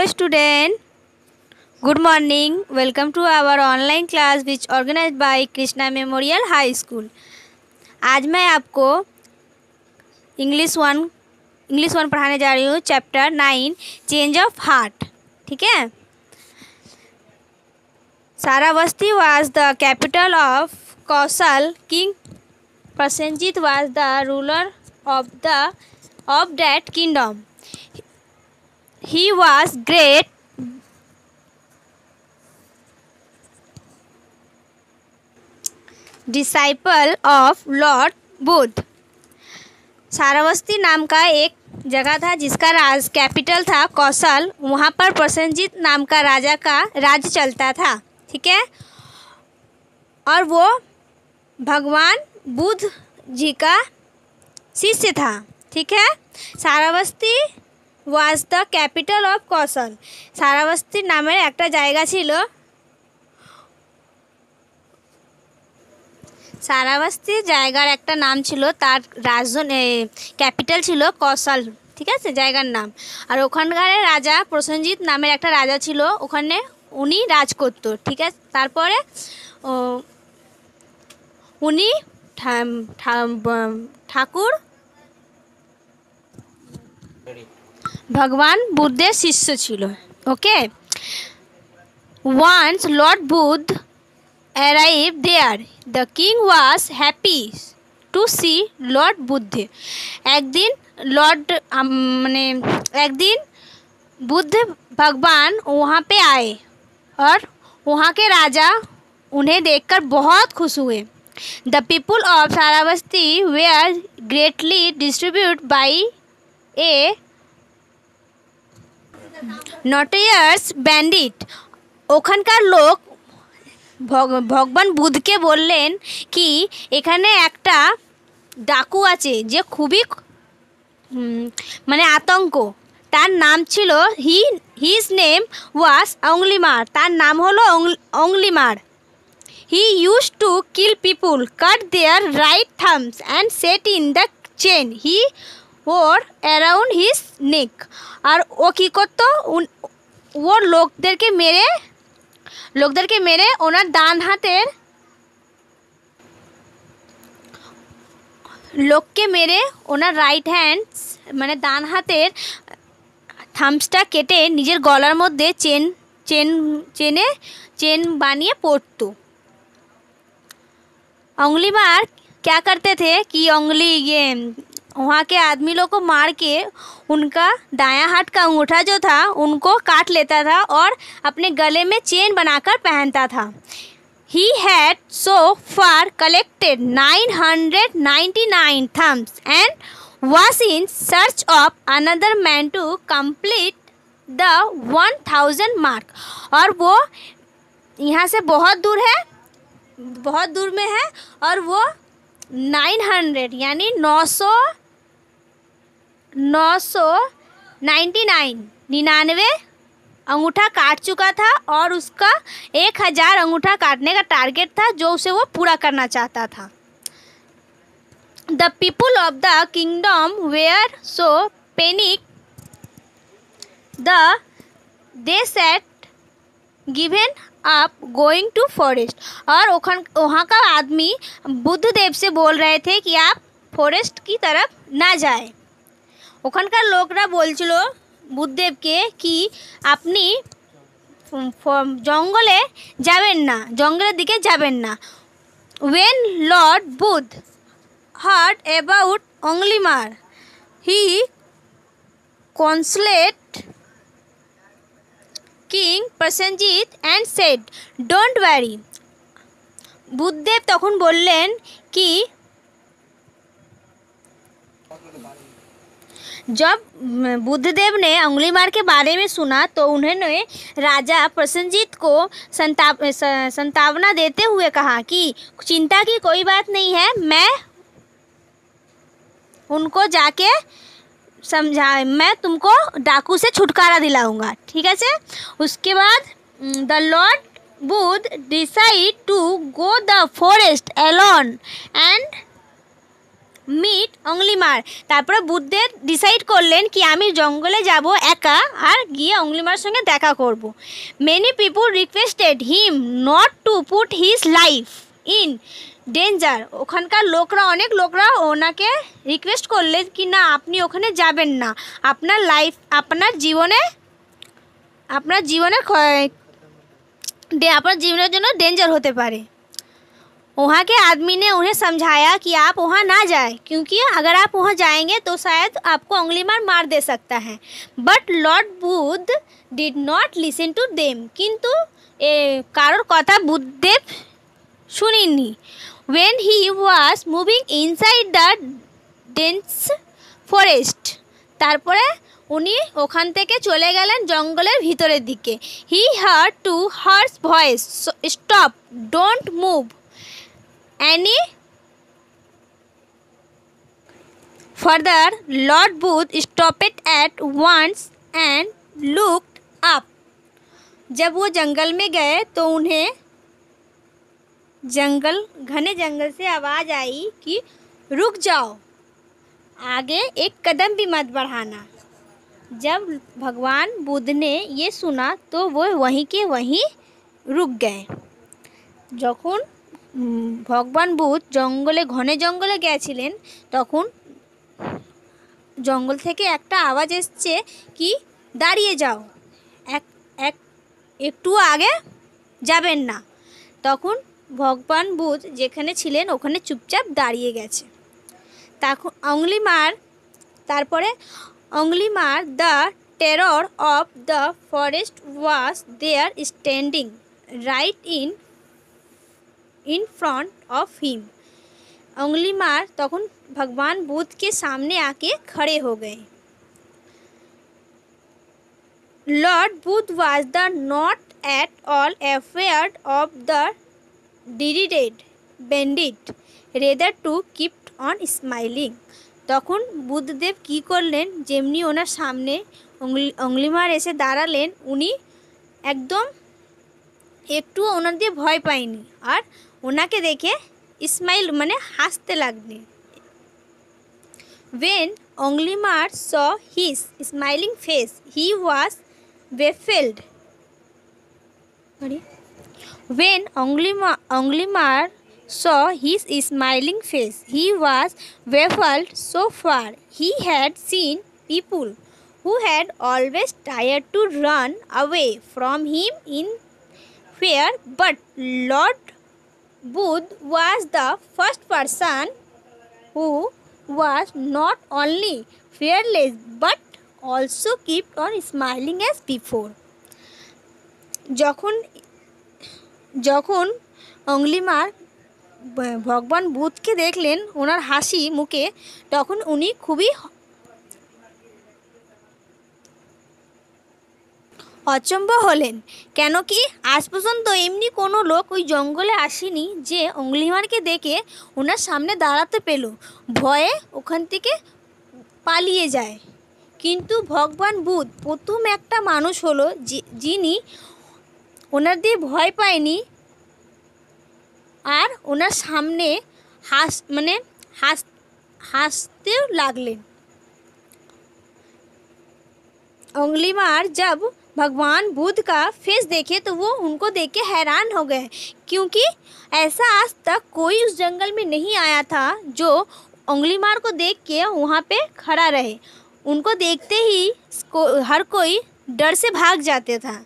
Hello student, good morning. Welcome to our online class which organized by Krishna Memorial High School. आज मैं आपको English one पढ़ाने जा रही हूँ। Chapter 9 change of heart. ठीक है। Shravasti was the capital of Kaushal. King Prasenjit was the ruler of that kingdom. He was great disciple of Lord Buddha। Shravasti नाम का एक जगह था जिसका कैपिटल था कौशल। वहाँ पर प्रसेनजीत नाम का राजा का राज्य चलता था। ठीक है। और वो भगवान बुद्ध जी का शिष्य था। ठीक है। सारावस्ती ওয়াজ দ্য ক্যাপিটাল অফ কৌশল। সারাবস্তি নামের একটা জায়গা ছিল। সারাবস্তি জায়গার একটা নাম ছিল, তার রাজধানী ক্যাপিটাল ছিল কৌশল। ঠিক আছে, জায়গার নাম। আর ওখানকার রাজা প্রসেনজিৎ নামের একটা রাজা ছিল, ওখানে উনি রাজ করতো। ঠিক আছে। তারপরে উনি ঠাকুর भगवान बुद्धेर शिष्य छिलो। Okay. Once Lord Buddha arrived there, the king was happy to see Lord Buddha। एक दिन बुद्ध भगवान वहाँ पे आए और वहाँ के राजा उन्हें देखकर बहुत खुश हुए। The people of Saravasti were greatly disturbed by a notorious bandit. ওখানকার লোক ভগবান বুদ্ধকে বললেন কি এখানে একটা ডাকু আছে যে খুবই আতঙ্ক। তার নাম ছিল হিজ নেম ওয়াজ অংলিমার। তার নাম হলো Angulimal. He use to kill people, cut their right thumbs and set in the chain he wore around his neck. আর ও কী করতো, ও লোকদেরকে মেরে ওনার ডান হাতের ওনার রাইট হ্যান্ড ডান হাতের থাম্বসটা কেটে নিজের গলার মধ্যে চেন বানিয়ে পরতো। उंगली मार क्या करते थे कि वहाँ के आदमी लोग को मार के उनका दायां हाथ का अंगूठा जो था उनको काट लेता था और अपने गले में चेन बनाकर पहनता था। He had so far collected 999 thumbs and was in search of another man to complete the 1000 mark। और वो यहाँ से बहुत दूर में है और वो 900 यानी 999 अंगूठा काट चुका था और उसका 1000 अंगूठा काटने का टारगेट था जो उसे वो पूरा करना चाहता था। The people of the kingdom were so panicked they said given up going to forest। और वहाँ का आदमी बुद्धदेव से बोल रहे थे कि आप फॉरेस्ट की तरफ ना जाए। ওখানকার লোকরা বলছিল বুদ্ধদেবকে কি আপনি জঙ্গলের দিকে যাবেন না। When Lord Buddha heard about Anglimar, he consulted King Prasenjit and said, "Don't worry." Buddhadeb তখন বললেন কি जब बुद्धदेव ने अंगुलीमार के बारे में सुना तो उन्होंने राजा प्रसेनजीत को संतावना देते हुए कहा कि चिंता की कोई बात नहीं है, मैं उनको जाके मैं तुमको डाकू से छुटकारा दिलाऊंगा। ठीक है। उसके बाद the Lord Buddha decide to go the forest alone and meet Angulimal. তারপরে বুদ্ধদেব ডিসাইড করলেন কি আমি জঙ্গলে যাব একা, আর গিয়ে অঙ্গলিমার সঙ্গে দেখা করব। Many people requested him not to put his life in danger. ওখানকার লোকরা, অনেক লোকরা ওনাকে রিকোয়েস্ট করলেন কি না আপনি ওখানে যাবেন না, আপনার লাইফ, আপনার জীবনের জন্য डेंजर होते पारे। वहाँ के आदमी ने उन्हें समझाया कि आप वहाँ ना जाएं, क्योंकि अगर आप वहाँ जाएंगे तो शायद आपको अंगुलीमार मार दे सकता है। But Lord Buddha did not listen to them. किंतु कारोर कथा Buddhadev শুনেননি। when he was moving inside the dense forest, তারপরে উনি ওখান থেকে চলে গেলেন জঙ্গলের ভিতরের দিকে। He heard to harsh voice, stop, don't move any further. Lord Buddha stopped at once and looked up. जब वो जंगल में गए तो उन्हें घने जंगल से आवाज़ आई कि रुक जाओ, आगे एक कदम भी मत बढ़ाना। जब भगवान बुद्ध ने ये सुना तो वो वहीं के वहीं रुक गए। যখন ভগবান বুদ্ধ ঘনে জঙ্গলে গিয়েছিলেন তখন জঙ্গল থেকে একটা আওয়াজ এসছে কি দাঁড়িয়ে যাও, একটু আগে যাবেন না। তখন ভগবান বুদ্ধ যেখানে ছিলেন ওখানে চুপচাপ দাঁড়িয়ে গেছে। তারপরে Angulimal the terror of the forest was there standing right in front of him. Angulimal तखन भगवान बुद्ध के सामने आके खड़े हो गए। Lord Buddha was the not at all afraid of the dreaded bandit rather to keep on smiling. তখন বুদ্ধদেব কী করলেন, যেমনি ওনার সামনে অঙ্গলিমার এসে দাঁড়ালেন, উনি একদম একটুও ওনার দিয়ে ভয় পায়নি আর ওনাকে দেখে স্মাইল মানে হাসতে লাগলেন। When Anglimar saw his smiling face, he was baffled. When Anglimar saw his smiling face, he was baffled so far. He had seen people who had always tried to run away from him in fear, but Lord Buddha was the first person who was not only fearless but also kept on smiling as before. যখন অঙ্গলিমার ভগবান বুদ্ধকে দেখলেন ওনার হাসি মুখে, তখন উনি খুবই অচম্ব হলেন। কেন কি আজ পর্যন্ত এমনি কোনো লোক ওই জঙ্গলে আসেনি যে অঙ্গলিমারকে দেখে ওনার সামনে দাঁড়াতে পেল, ভয়ে ওখান থেকে পালিয়ে যায়। কিন্তু ভগবান বুদ্ধ প্রথম একটা মানুষ হলো যিনি ওনার দিয়ে ভয় পায়নি আর ওনার সামনে হাসতেও লাগলেন। अंगुलीमार जब भगवान बुद्ध का फेस देखे तो वो उनको देख के हैरान हो गए, क्योंकि ऐसा आज तक कोई उस जंगल में नहीं आया था जो अंगुलीमार को देख के वहाँ पे खड़ा रहे। उनको देखते ही हर कोई डर से भाग जाते था।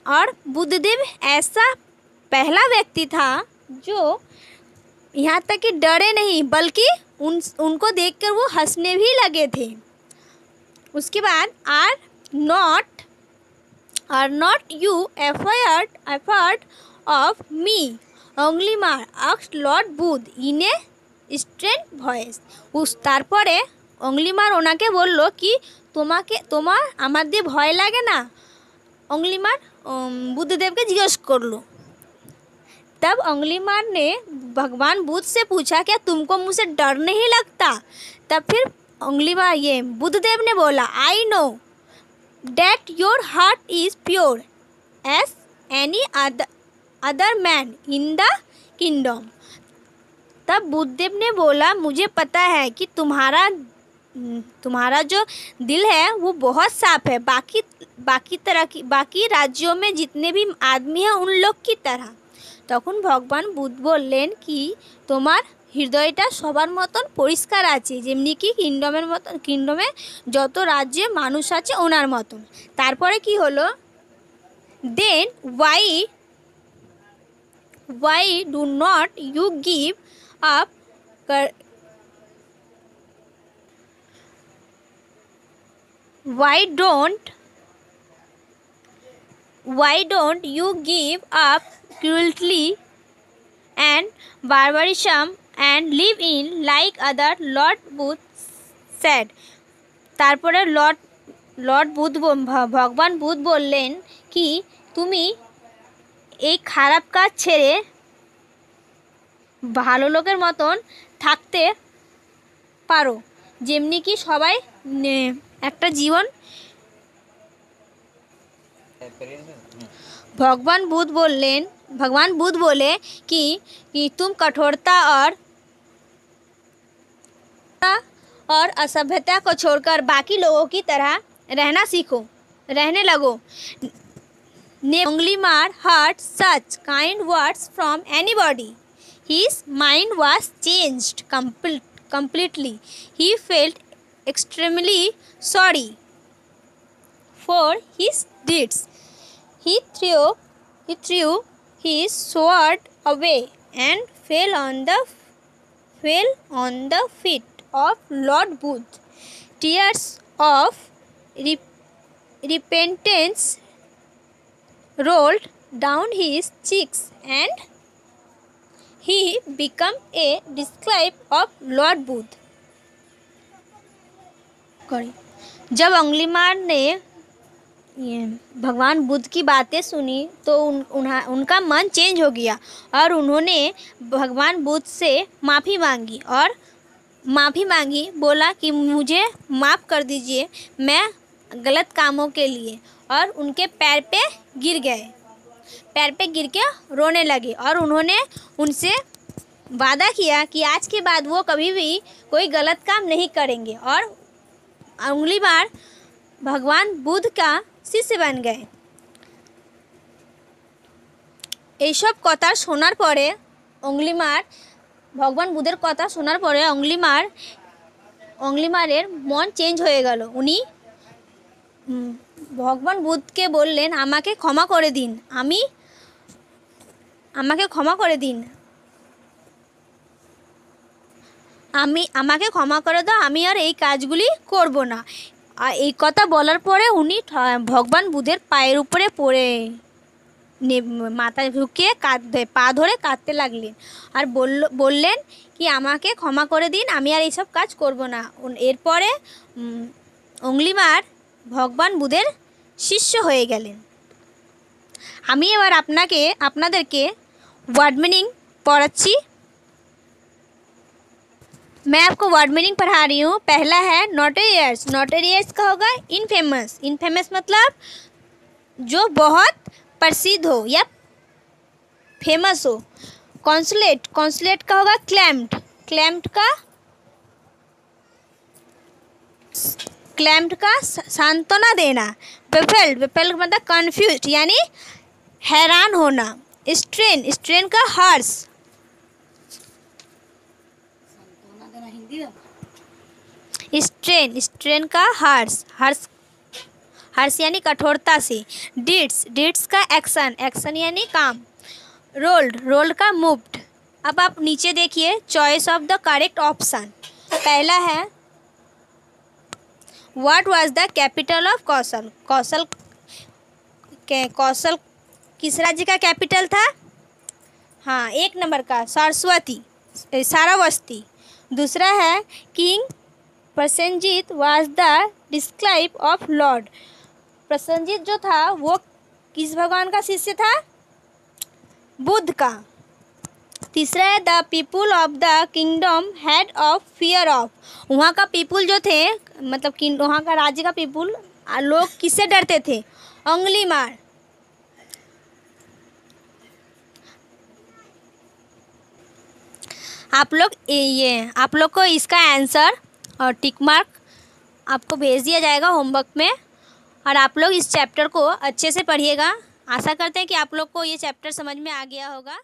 और बुद्धदेव ऐसा पहला व्यक्ति था जो यहाँ तक कि डरे नहीं बल्कि उनको देखकर वो हंसने भी लगे थे। उसके बाद are not you afraid of me? Anglimar asked Lord Buddha in a strained voice. তারপরে অঙ্গলিমার ওনাকে বলল কি তোমার আমার দিয়ে ভয় লাগে না? অঙ্গলিমার बुद्धदेव के जिज्ञेस कर लो। तब अंगुलीमार ने भगवान बुद्ध से पूछा क्या तुमको मुझसे डर नहीं लगता? तब फिर अंगुलीमार बुद्धदेव ने बोला I know that your heart is pure as any other man in the kingdom. तब बुद्धदेव ने बोला, मुझे पता है कि तुम्हारा जो दिल है वो बहुत साफ है, बाकी राज्यों में जितने भी आदमी हैं उन लोग की तरह। তখন ভগবান বুদ্ধ বললেন কি, তোমার হৃদয়টা সবার মতন পরিষ্কার আছে, যেমনি কি কিংডমে যত রাজ্যে মানুষ আছে ওনার মতন। তারপরে কি হলো, দেন why do not you give up why don't you give up cruelty and barbarism and live in like other, Lord Buddha said। তারপরে ভগবান বুদ্ধ বললেন কি, তুমি এই খারাপ কাজ ছেড়ে ভালো লোকের মতন থাকতে পারো, যেমনি কি সবাই একটা জীবন। भगवान बुद्ध बोले कि तुम कठोरता और असभ्यता को छोड़कर बाकी लोगों की तरह रहने लगो। Anglimar heard such kind words from anybody. His mind was changed completely. He felt extremely sorry for his deeds. He threw his sword away and fell on the feet of Lord Buddha. Tears of repentance rolled down his cheeks and he became a disciple of Lord Buddha। जब अंगुलीमाल ने भगवान बुद्ध की बातें सुनी तो उनका मन change हो गया और उन्होंने भगवान बुद्ध से माफ़ी मांगी, बोला कि मुझे माफ़ कर दीजिए मैं गलत कामों के लिए, और उनके पैर पे गिर के रोने लगे और उन्होंने उनसे वादा किया कि आज के बाद वो कभी भी कोई गलत काम नहीं करेंगे, और अंगुलीमाल भगवान बुद्ध का শিষ্য बन गए। এইসব কথা শোনার পরে ভগবান বুদ্ধের কথা শোনার পরে অংলিমারের মন চেঞ্জ হয়ে গেল। উনি ভগবান বুদ্ধকে বললেন, আমাকে ক্ষমা করে দিন, আমাকে ক্ষমা করে দাও, আমি আর এই কাজগুলি করব না। আর এই কথা বলার পরে উনি ভগবান বুদ্ধের পায়ের উপরে পড়ে মাথা ঝুঁকিয়ে পা ধরে কাঁদতে লাগলেন আর বললেন কি আমাকে ক্ষমা করে দিন, আমি আর এইসব কাজ করব না। এরপরে অংলিমার ভগবান বুদ্ধের শিষ্য হয়ে গেলেন। আমি এবার আপনাদেরকে ওয়ার্ড মিনিং পড়াচ্ছি। मैं आपको वर्ड मीनिंग पढ़ा रही हूँ। पहला है नोटेरियस। नोटेरियस का होगा इनफेमस। इनफेमस मतलब जो बहुत प्रसिद्ध हो या फेमस हो। कॉन्सुलेट। कॉन्सुलेट का होगा क्लैम्ड। क्लैम्ड का सांत्वना देना। बेफेल्ड मतलब कन्फ्यूज यानी हैरान होना। स्ट्रेन का हर्ष। स्ट्रेन का हर्ष यानी कठोरता से। डिड्स का एक्शन यानी काम। रोल्ड का मूव्ड। अब आप नीचे देखिए choice of the correct option. पहला है what was the capital of Kaushal. Kaushal किस राज्य का कैपिटल था? हाँ, 1 नंबर का सारावस्ती। दूसरा है king Prasenjit was the describe of Lord. Prasenjit जो था वो किस भगवान का शिष्य था? बुद्ध का। तीसरा है the people of the kingdom had of fear of. वहाँ का पीपुल जो थे मतलब वहाँ का राज्य का पीपुल लोग किससे डरते थे? अंगुलीमाल। आप लोग को इसका आंसर और टिक मार्क आपको भेज दिया जाएगा होमवर्क में, और आप लोग इस चैप्टर को अच्छे से पढ़िएगा। आशा करते हैं कि आप लोग को ये चैप्टर समझ में आ गया होगा।